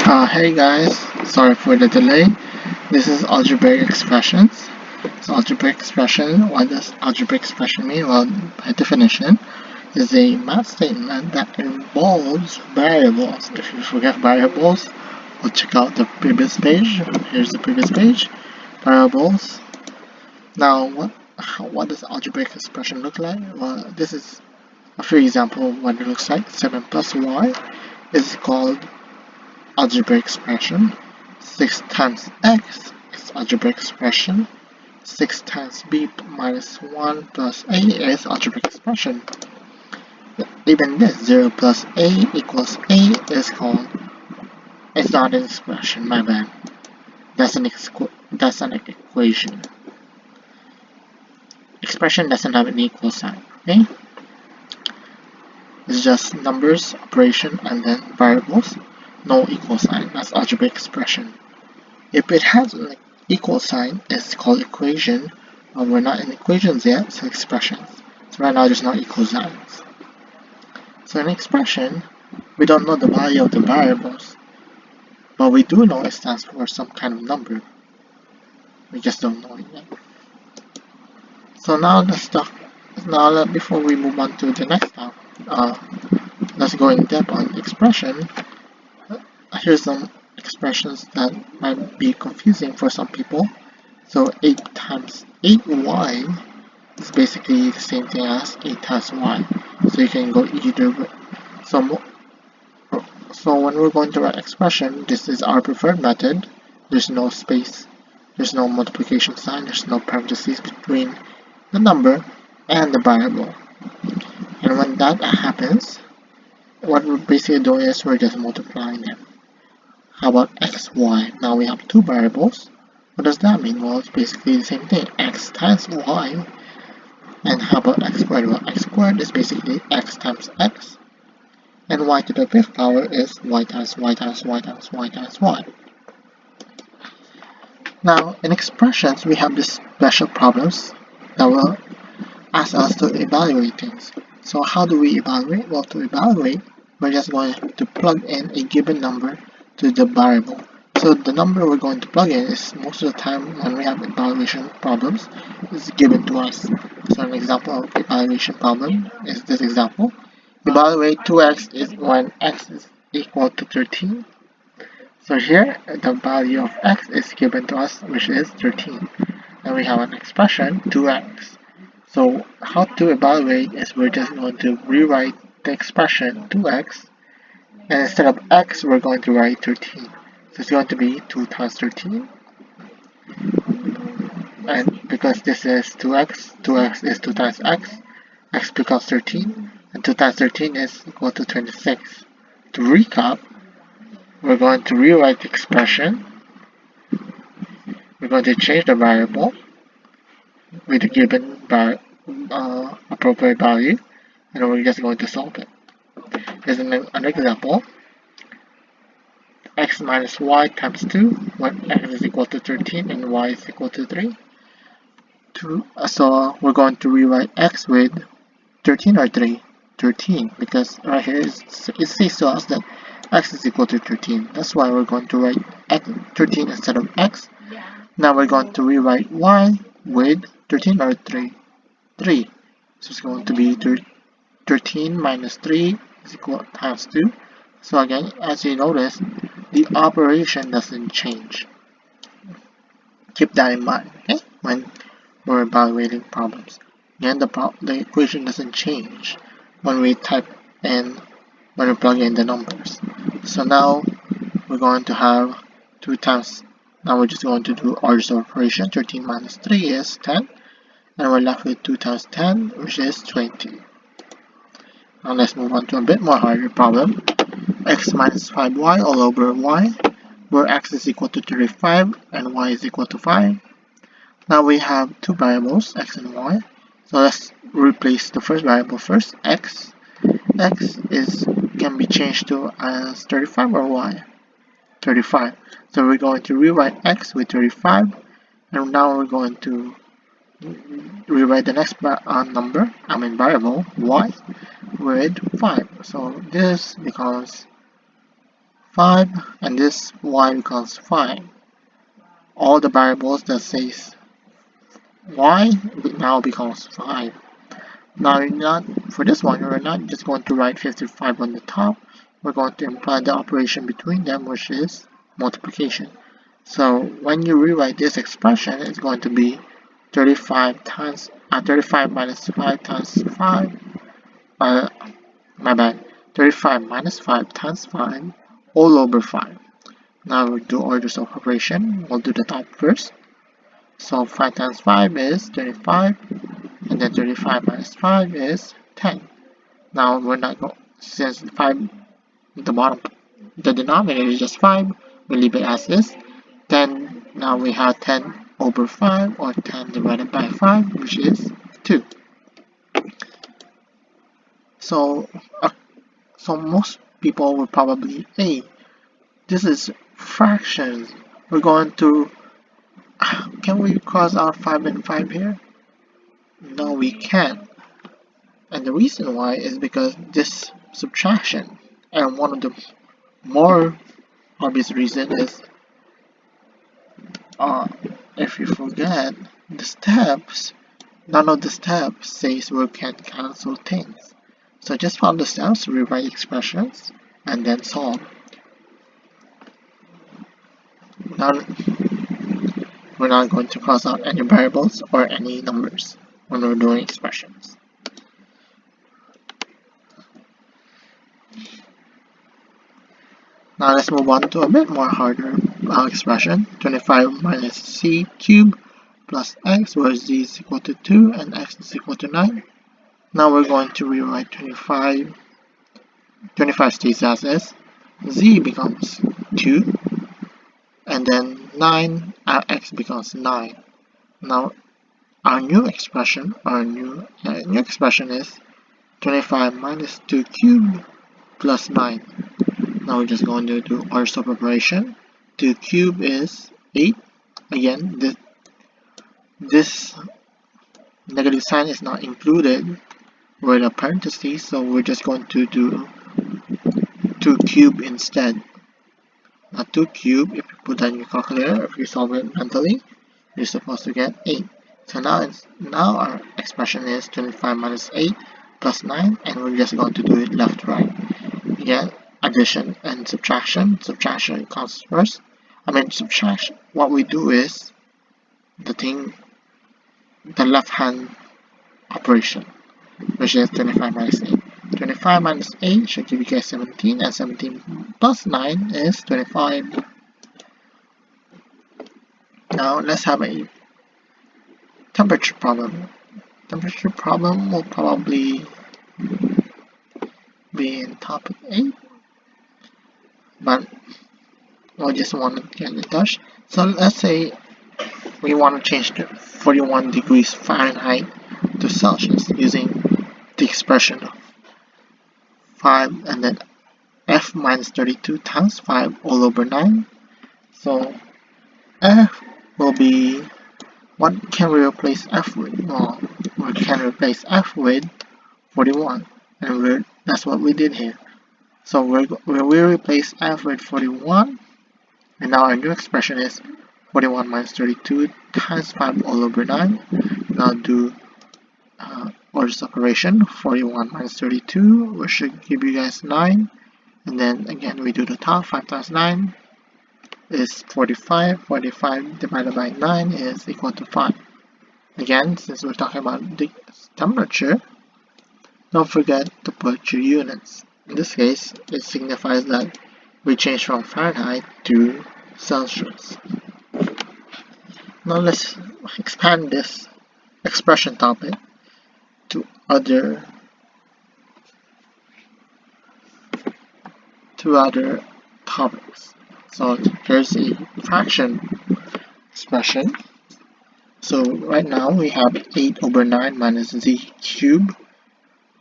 Hey guys, sorry for the delay. This is algebraic expressions. So algebraic expression, what does algebraic expression mean? Well, by definition, is a math statement that involves variables. If you forget variables, we'll check out the previous page. Here's the previous page. Variables. Now, what does algebraic expression look like? Well, this is a free example of what it looks like. 7 plus y is called algebraic expression. 6 times x is algebraic expression. 6 times b minus 1 plus a is algebraic expression. Even this 0 plus a equals a is called, it's not an expression, my bad. That's an equation. Expression doesn't have an equal sign, okay? It's just numbers, operation, and then variables. No equal sign. That's algebraic expression. If it has an equal sign, it's called equation. We're not in equations yet, so expressions. So right now there's no equal signs. So in expression, we don't know the value of the variables, but we do know it stands for some kind of number. We just don't know it yet. So now let's talk. Before we move on to the next talk, let's go in depth on expression. Here's some expressions that might be confusing for some people. So 8 times 8y is basically the same thing as 8 times y. So you can go either way. So when we're going to write expression, this is our preferred method. There's no space, there's no multiplication sign, there's no parentheses between the number and the variable. And when that happens, what we're basically doing is we're just multiplying them. How about x, y? Now we have two variables. What does that mean? Well, it's basically the same thing, x times y. And how about x squared? Well, x squared is basically x times x. And y to the fifth power is y times y times y times y times y. Now, in expressions, we have these special problems that will ask us to evaluate things. So how do we evaluate? Well, to evaluate, we're just going to plug in a given number to the variable. So the number we're going to plug in is most of the time when we have evaluation problems is given to us. So an example of evaluation problem is this example. Evaluate 2x is when x is equal to 13. So here the value of x is given to us, which is 13. And we have an expression 2x. So how to evaluate is we're just going to rewrite the expression 2x, and instead of x we're going to write 13. So it's going to be 2 times 13, and because this is 2x, 2x is 2 times x becomes 13, and 2 times 13 is equal to 26. To recap, we're going to rewrite the expression. We're going to change the variable with the given appropriate value, and we're just going to solve it. Here's an example. X minus y times 2 when x is equal to 13 and y is equal to 3. So we're going to rewrite x with 13 or 3? 13, because right here it says to us that x is equal to 13. That's why we're going to write 13 instead of x. Now we're going to rewrite y with 13 or 3? 3. So it's going to be 13 minus 3 is equal times 2. So again, as you notice, the operation doesn't change. Keep that in mind, okay? When we're evaluating problems. Again, the equation doesn't change when we plug in the numbers. So now we're going to have 2 times, now we're just going to do orders of operation. 13 minus 3 is 10, and we're left with 2 times 10, which is 20. Now let's move on to a bit more harder problem. X minus 5y all over y, where x is equal to 35 and y is equal to 5. Now we have two variables, x and y. So let's replace the first variable first, x. X can be changed to as 35 or y? 35. So we're going to rewrite x with 35, and now we're going to rewrite the next variable, y, with 5. So this becomes 5, and this y becomes 5. All the variables that says y now becomes 5. Now for this one, we're not just going to write 55 on the top, we're going to imply the operation between them, which is multiplication. So when you rewrite this expression, it's going to be 35 minus 5 times 5, my bad, 35 minus 5 times 5 all over 5. Now we'll do orders of operation. We'll do the top first. So 5 times 5 is 35, and then 35 minus 5 is 10. Now we're not going, since 5, the denominator is just 5, we leave it as is. 10, now we have 10 over 5, or 10 divided by 5, which is 2. So most people will probably, hey, this is fractions. We're going to, can we cross out 5 and 5 here? No, we can't. And the reason why is because this subtraction, and one of the more obvious reason is, if you forget the steps, none of the steps says we can cancel things. So just follow the steps, rewrite expressions, and then solve. Now we're not going to cross out any variables or any numbers when we're doing expressions. Now let's move on to a bit more harder expression. 25 minus c cubed plus x, where z is equal to 2 and x is equal to 9. Now we're going to rewrite 25 stays as is, z becomes 2, and then 9, x becomes 9. Now our new expression is 25 minus 2 cubed plus 9. Now we're just going to do orders of operation. 2 cubed is 8. Again, this negative sign is not included with a parenthesis, so we're just going to do 2 cubed instead. Now 2 cubed, if you put that in your calculator, if you solve it mentally, you're supposed to get 8. So now our expression is 25 minus 8 plus 9, and we're just going to do it left to right. Again, addition and subtraction. Subtraction comes first. Subtraction, what we do is the left hand operation, which is 25 minus 8. 25 minus 8 should give you guys 17, and 17 plus 9 is 25. Now let's have a temperature problem. Temperature problem will probably be in topic 8, but we just want to get in touch. So let's say we want to change to 41 degrees Fahrenheit to Celsius using the expression of 5 and then f minus 32 times 5 all over 9. So f will be, what can we replace f with? Well, we can replace f with 41, and that's what we did here. So we replace f with 41, and now our new expression is 41 minus 32 times 5 all over 9. Now do orders of operation. 41 minus 32, which should give you guys 9. And then again, we do the top. 5 times 9 is 45. 45 divided by 9 is equal to 5. Again, since we're talking about the temperature, don't forget to put your units. In this case, it signifies that we change from Fahrenheit to Celsius. Now let's expand this expression topic to other topics. So here's a fraction expression. So right now we have 8 over 9 minus z cubed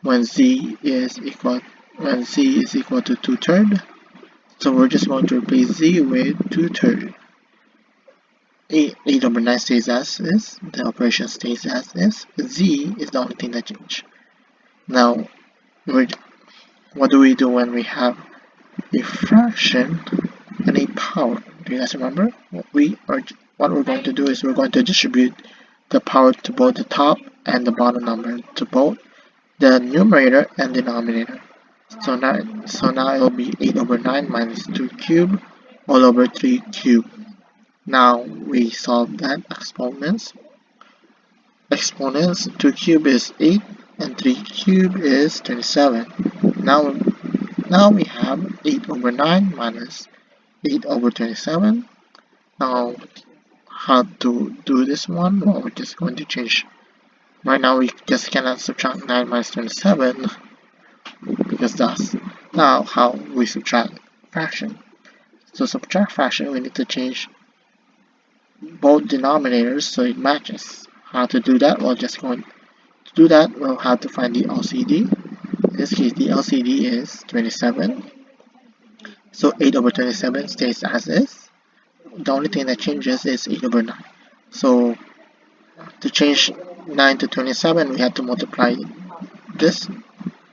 when z is equal to 2/3. So we're just going to replace z with 2/3. 8 over 9 stays as is, the operation stays as is, z is the only thing that changed. Now, what do we do when we have a fraction and a power. Do you guys remember? What we're going to do is we're going to distribute the power to both the top and the bottom number, to both the numerator and denominator. So now it will be 8 over 9 minus 2 cubed all over 3 cubed. Now we solve that exponents. Exponents 2 cubed is 8 and 3 cubed is 27. Now we have 8 over 9 minus 8 over 27. Now how to do this one? Well, we're just going to change. Right now we just cannot subtract 9 minus 27 because that's not how we subtract fraction. To subtract fraction, we need to change both denominators so it matches. How to do that? Well, just going to do that, we'll have to find the LCD. In this case, the LCD is 27. So 8 over 27 stays as is. The only thing that changes is 8 over 9. So to change 9 to 27, we have to multiply this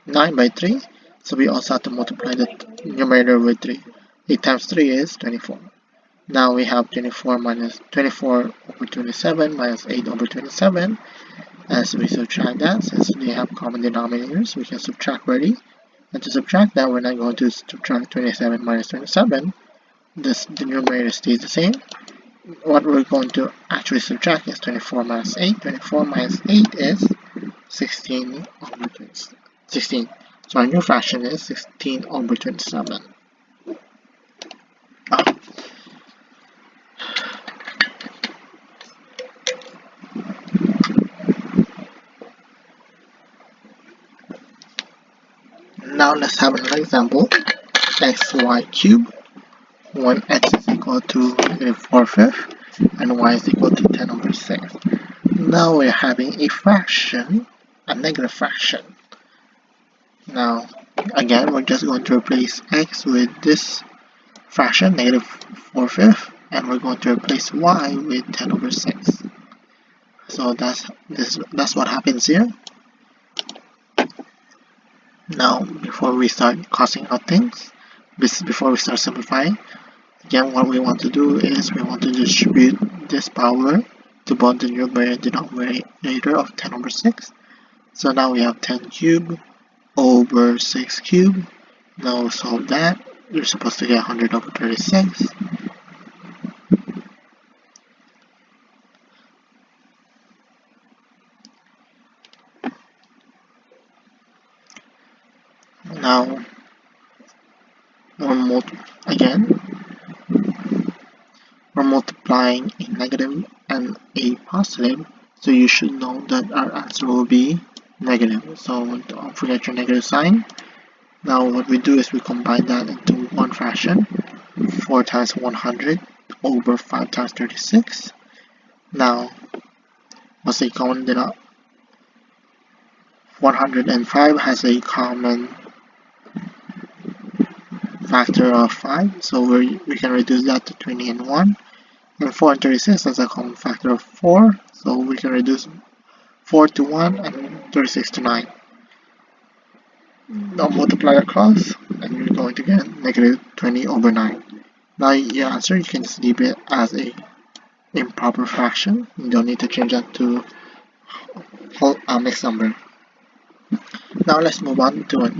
9 by 3. So we also have to multiply the numerator with 3. 8 times 3 is 24. Now we have 24 over 27 minus 8 over 27. As we subtract that, since they have common denominators, we can subtract already. And to subtract that, we're not going to subtract 27 minus 27. The numerator stays the same. What we're going to actually subtract is 24 minus 8. 24 minus 8 is 16 over 16. So our new fraction is 16 over 27. Now let's have another example. Xy cubed when x is equal to -4/5 and y is equal to 10 over 6. Now we're having a fraction, a negative fraction. Now again, we're just going to replace x with this fraction, -4/5, and we're going to replace y with 10 over 6. So that's what happens here. Now, before we start crossing out things, before we start simplifying, again, what we want to do is we want to distribute this power to both the numerator and denominator of 10 over 6. So now we have 10 cubed over 6 cubed. Now we'll solve that. You're supposed to get 100 over 36. Now, we're multiplying a negative and a positive, so you should know that our answer will be negative. So don't forget your negative sign. Now what we do is we combine that into one fraction, 4 times 100 over 5 times 36. Now, what's a common denominator? 105 has a common factor of 5, so we can reduce that to 20 and 1. And 4 and 36 has a common factor of 4, so we can reduce 4 to 1 and 36 to 9. Now multiply across, and you're going to get negative 20 over 9. Now your answer, you can just leave it as a improper fraction. You don't need to change that to whole mixed number. Now let's move on to a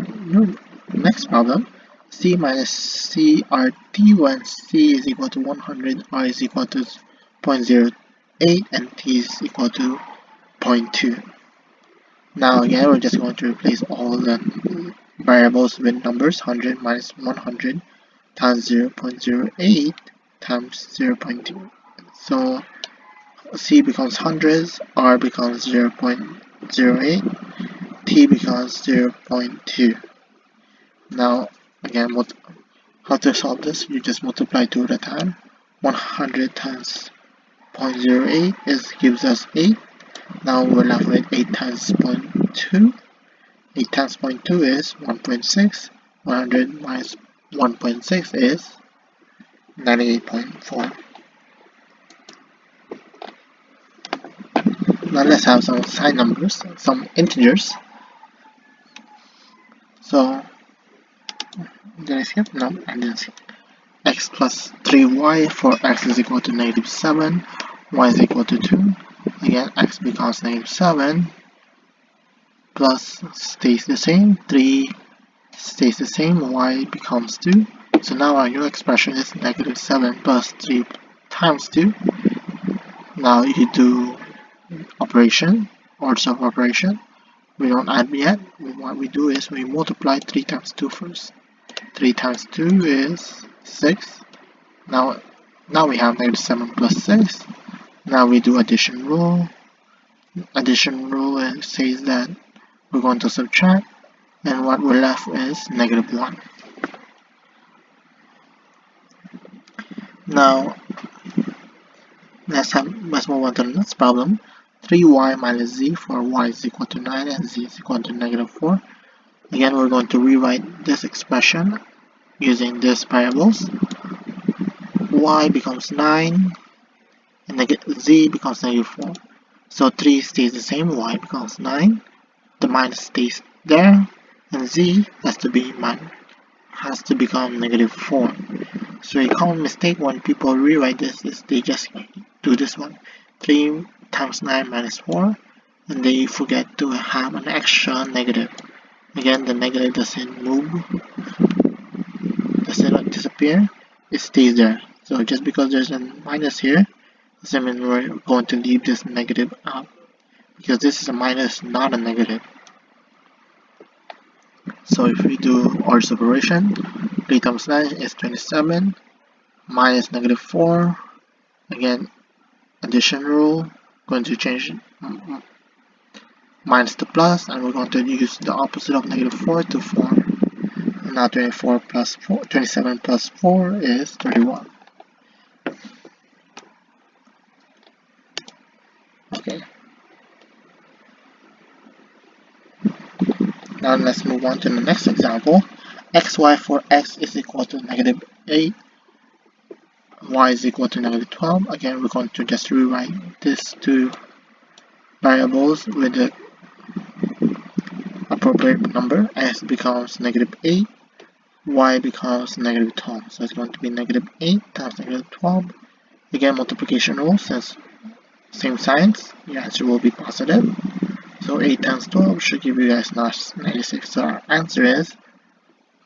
next problem. C minus C RT when C is equal to 100, R is equal to 0.08, and T is equal to 0.2. Now again, we're just going to replace all the variables with numbers. 100 minus 100 times 0.08 times 0.2. So C becomes hundreds, R becomes 0.08, T becomes 0.2. Now again, how to solve this? You just multiply 2 at a time. 100 times 0.08 gives us 8. Now we're left with 8 times 0.2. 8 times 0.2 is 1.6. 100 minus 1.6 is 98.4. Now let's have some sine numbers, some integers. So did I skip? No, I didn't skip. X plus 3y for x is equal to negative 7, y is equal to 2. Again, x becomes negative 7, plus stays the same, 3 stays the same, y becomes 2. So now our new expression is negative 7 plus 3 times 2. Now you do operation, order of operation. We don't add yet. What we do is we multiply 3 times 2 first. 3 times 2 is 6. Now we have negative 7 plus 6. Now we do addition rule. Addition rule says that we're going to subtract, and what we're left is negative 1. Now let's move on to the next problem. 3y minus z for y is equal to 9 and z is equal to negative 4. Again, we're going to rewrite this expression using these variables. Y becomes 9 and z becomes negative 4. So 3 stays the same, y becomes 9. The minus stays there, and z has to become negative 4. So a common mistake when people rewrite this is they just do this one. 3 times 9 minus 4, and they forget to have an extra negative. Again, the negative doesn't move, doesn't disappear, it stays there. So just because there's a minus here doesn't mean we're going to leave this negative out, because this is a minus, not a negative. So if we do order separation, 3 times 9 is 27, minus negative 4, again addition rule, going to change minus to plus, and we're going to use the opposite of negative 4 to 4. And now 27 plus 4 is 31. Okay. Now let's move on to the next example. xy for x is equal to negative 8, y is equal to negative 12. Again, we're going to just rewrite these two variables with the appropriate number. X becomes negative 8, y becomes negative 12. So it's going to be negative 8 times negative 12. Again, multiplication rule, since same signs, your answer will be positive. So 8 times 12 should give you guys 96. So our answer is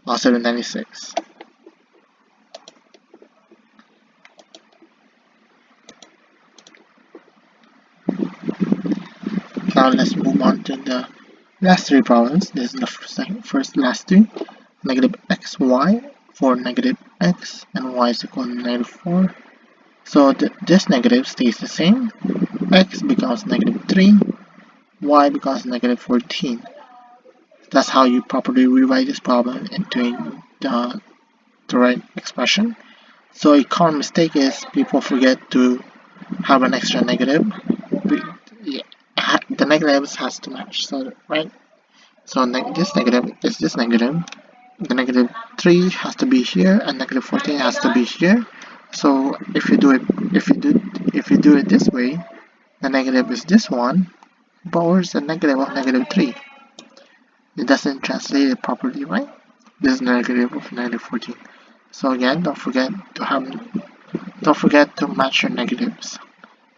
positive 96. Now let's move on to the last three problems. This is the last two. Negative xy for negative x and y is equal to negative 4. So this negative stays the same. X becomes negative 3, y becomes negative 14. That's how you properly rewrite this problem into the right expression. So a common mistake is people forget to have an extra negative. The negatives has to match, so right. So this negative is this negative. The negative 3 has to be here, and negative 14 has to be here. So if you do it this way, the negative is this one, but where's the negative of negative 3? It doesn't translate it properly, right? This is negative of negative 14. So again, don't forget to match your negatives.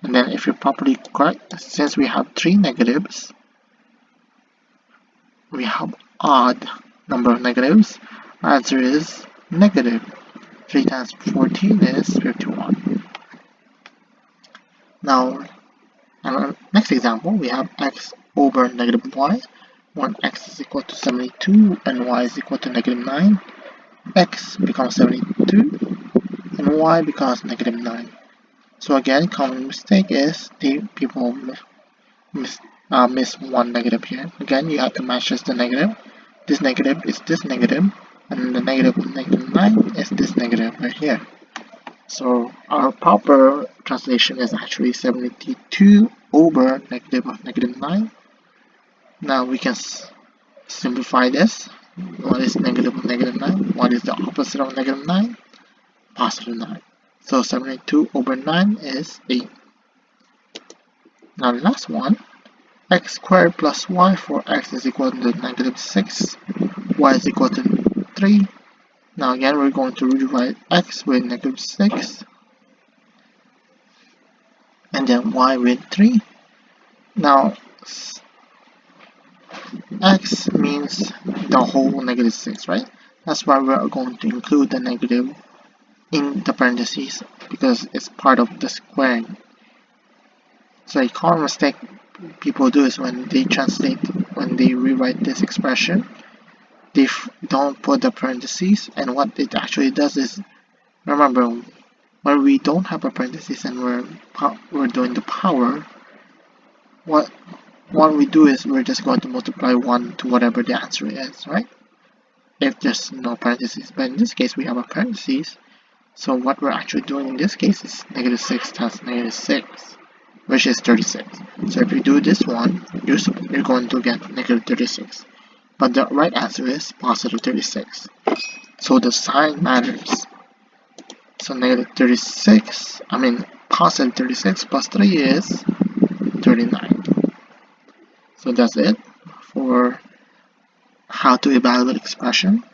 And then if you properly correct, since we have 3 negatives, we have odd number of negatives. Our answer is negative. 3 times 14 is 51. Now, in our next example, we have x over negative y, when x is equal to 72 and y is equal to negative 9. X becomes 72 and y becomes negative 9. So again, common mistake is people miss one negative here. Again, you have to match just the negative. This negative is this negative, and the negative of negative 9 is this negative right here. So our proper translation is actually 72 over negative of negative 9. Now we can simplify this. What is negative of negative 9? What is the opposite of negative 9? Positive 9. So 72 over 9 is 8. Now the last one, x squared plus y for x is equal to negative 6, y is equal to 3. Now again, we're going to rewrite x with negative 6, and then y with 3. Now, x means the whole negative 6, right? That's why we're going to include the negative in the parentheses, because it's part of the squaring. So a common mistake people do is when they rewrite this expression, they don't put the parentheses, and what it actually does is, remember, when we don't have a parentheses and we're doing the power, what we do is we're just going to multiply 1 to whatever the answer is, right? If there's no parentheses. But in this case, we have a parentheses, so what we're actually doing in this case is negative 6 times negative 6, which is 36. So if you do this one, you're going to get negative 36. But the right answer is positive 36. So the sign matters. So positive 36 plus 3 is 39. So that's it for how to evaluate expression.